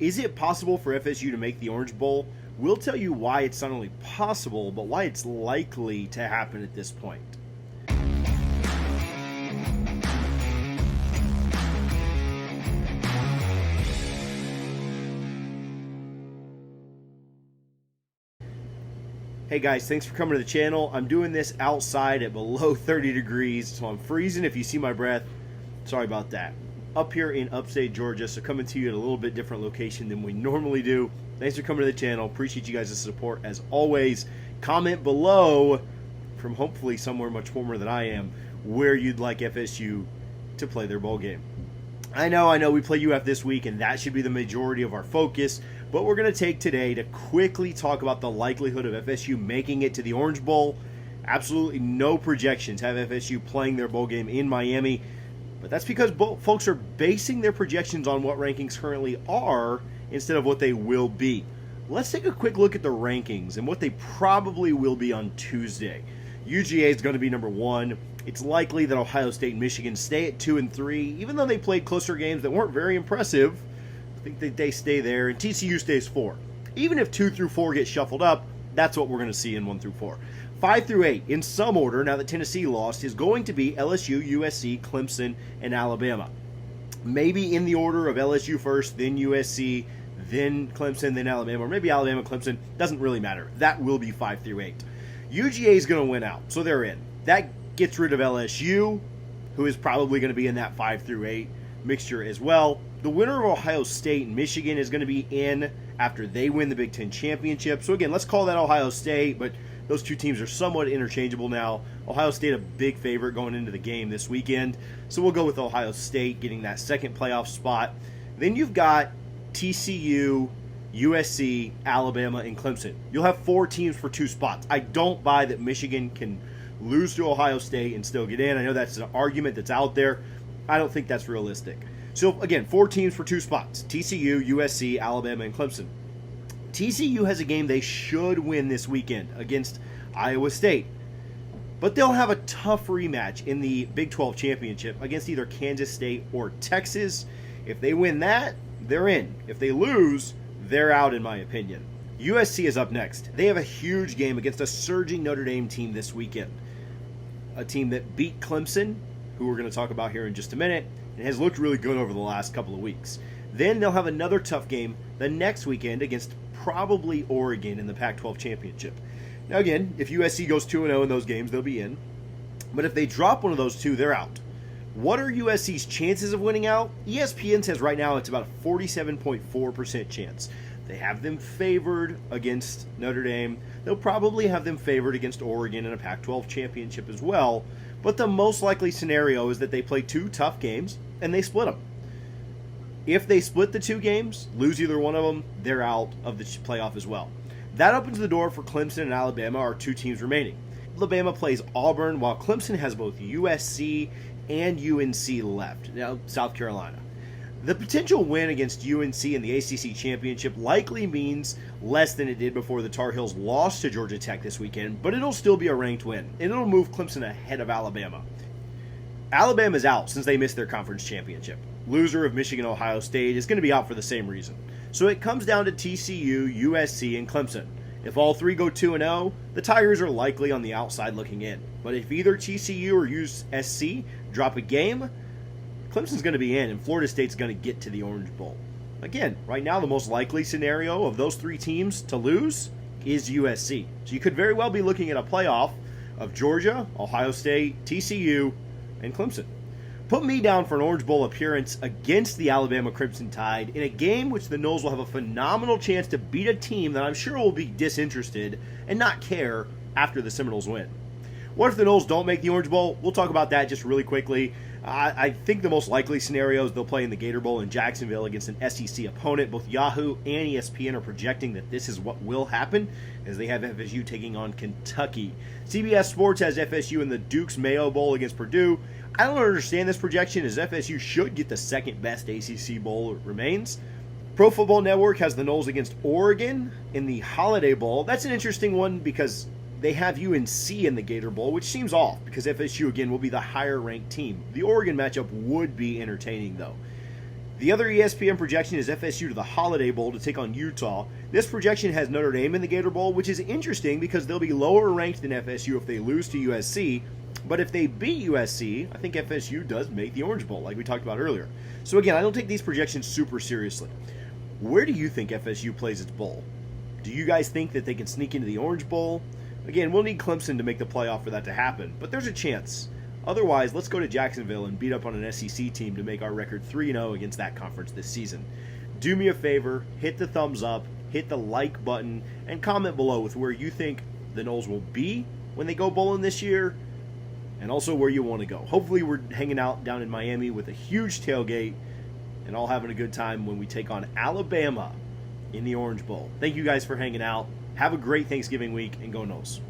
Is it possible for FSU to make the Orange Bowl? We'll tell you why it's not only possible, but why it's likely to happen at this point. Hey guys, thanks for coming to the channel. I'm doing this outside at below 30 degrees, so I'm freezing if you see my breath. Sorry about that. Up here in upstate Georgia, so coming to you at a little bit different location than we normally do. Thanks for coming to the channel. Appreciate you guys' support as always. Comment below from hopefully somewhere much warmer than I am where you'd like FSU to play their bowl game. I know we play UF this week, and that should be the majority of our focus, but we're going to take today to quickly talk about the likelihood of FSU making it to the Orange Bowl. Absolutely no projections have FSU playing their bowl game in Miami, but that's because folks are basing their projections on what rankings currently are instead of what they will be. Let's take a quick look at the rankings and what they probably will be on Tuesday. UGA is going to be number 1. It's likely that Ohio State and Michigan stay at 2 and 3, even though they played closer games that weren't very impressive. I think that they stay there, and TCU stays 4. Even if 2 through 4 get shuffled up, that's what we're going to see in 1 through 4. 5 through 8, in some order, now that Tennessee lost, is going to be LSU, USC, Clemson, and Alabama. Maybe in the order of LSU first, then USC, then Clemson, then Alabama, or maybe Alabama, Clemson. Doesn't really matter. That will be 5 through 8. UGA is going to win out, so they're in. That gets rid of LSU, who is probably going to be in that 5 through 8 mixture as well. The winner of Ohio State and Michigan is going to be in after they win the Big Ten Championship. So again, let's call that Ohio State, but those two teams are somewhat interchangeable now. Ohio State a big favorite going into the game this weekend, so we'll go with Ohio State getting that second playoff spot. Then you've got TCU, USC, Alabama, and Clemson. You'll have 4 teams for 2 spots. I don't buy that Michigan can lose to Ohio State and still get in. I know that's an argument that's out there. I don't think that's realistic. So again, 4 teams for 2 spots. TCU, USC, Alabama, and Clemson. TCU has a game they should win this weekend against Iowa State. But they'll have a tough rematch in the Big 12 Championship against either Kansas State or Texas. If they win that, they're in. If they lose, they're out in my opinion. USC is up next. They have a huge game against a surging Notre Dame team this weekend. A team that beat Clemson, who we're going to talk about here in just a minute, and has looked really good over the last couple of weeks. Then they'll have another tough game the next weekend against probably Oregon in the Pac-12 Championship. Now again, if USC goes 2-0 in those games, they'll be in. But if they drop one of those 2, they're out. What are USC's chances of winning out? ESPN says right now it's about a 47.4% chance. They have them favored against Notre Dame. They'll probably have them favored against Oregon in a Pac-12 championship as well. But the most likely scenario is that they play 2 tough games and they split them. If they split the 2 games, lose either one of them, they're out of the playoff as well. That opens the door for Clemson and Alabama, our 2 teams remaining. Alabama plays Auburn, while Clemson has both USC and UNC left. Now, South Carolina. The potential win against UNC in the ACC Championship likely means less than it did before the Tar Heels lost to Georgia Tech this weekend, but it'll still be a ranked win, and it'll move Clemson ahead of Alabama. Alabama's out since they missed their conference championship. Loser of Michigan, Ohio State is going to be out for the same reason. So it comes down to TCU, USC, and Clemson. If all 3 go 2-0, the Tigers are likely on the outside looking in. But if either TCU or USC drop a game, Clemson's going to be in, and Florida State's going to get to the Orange Bowl. Again, right now the most likely scenario of those 3 teams to lose is USC. So you could very well be looking at a playoff of Georgia, Ohio State, TCU, and Clemson. Put me down for an Orange Bowl appearance against the Alabama Crimson Tide in a game which the Noles will have a phenomenal chance to beat a team that I'm sure will be disinterested and not care after the Seminoles win. What if the Noles don't make the Orange Bowl? We'll talk about that just really quickly. I think the most likely scenario is they'll play in the Gator Bowl in Jacksonville against an SEC opponent. Both Yahoo and ESPN are projecting that this is what will happen, as they have FSU taking on Kentucky. CBS Sports has FSU in the Duke's Mayo Bowl against Purdue. I don't understand this projection, as FSU should get the second best ACC bowl remains. Pro Football Network has the Noles against Oregon in the Holiday Bowl. That's an interesting one because they have UNC in the Gator Bowl, which seems off because FSU, again, will be the higher-ranked team. The Oregon matchup would be entertaining, though. The other ESPN projection is FSU to the Holiday Bowl to take on Utah. This projection has Notre Dame in the Gator Bowl, which is interesting because they'll be lower ranked than FSU if they lose to USC. But if they beat USC, I think FSU does make the Orange Bowl, like we talked about earlier. So again, I don't take these projections super seriously. Where do you think FSU plays its bowl? Do you guys think that they can sneak into the Orange Bowl? Again, we'll need Clemson to make the playoff for that to happen, but there's a chance. Otherwise, let's go to Jacksonville and beat up on an SEC team to make our record 3-0 against that conference this season. Do me a favor, hit the thumbs up, hit the like button, and comment below with where you think the Noles will be when they go bowling this year, and also where you want to go. Hopefully we're hanging out down in Miami with a huge tailgate and all having a good time when we take on Alabama in the Orange Bowl. Thank you guys for hanging out. Have a great Thanksgiving week, and go Noles.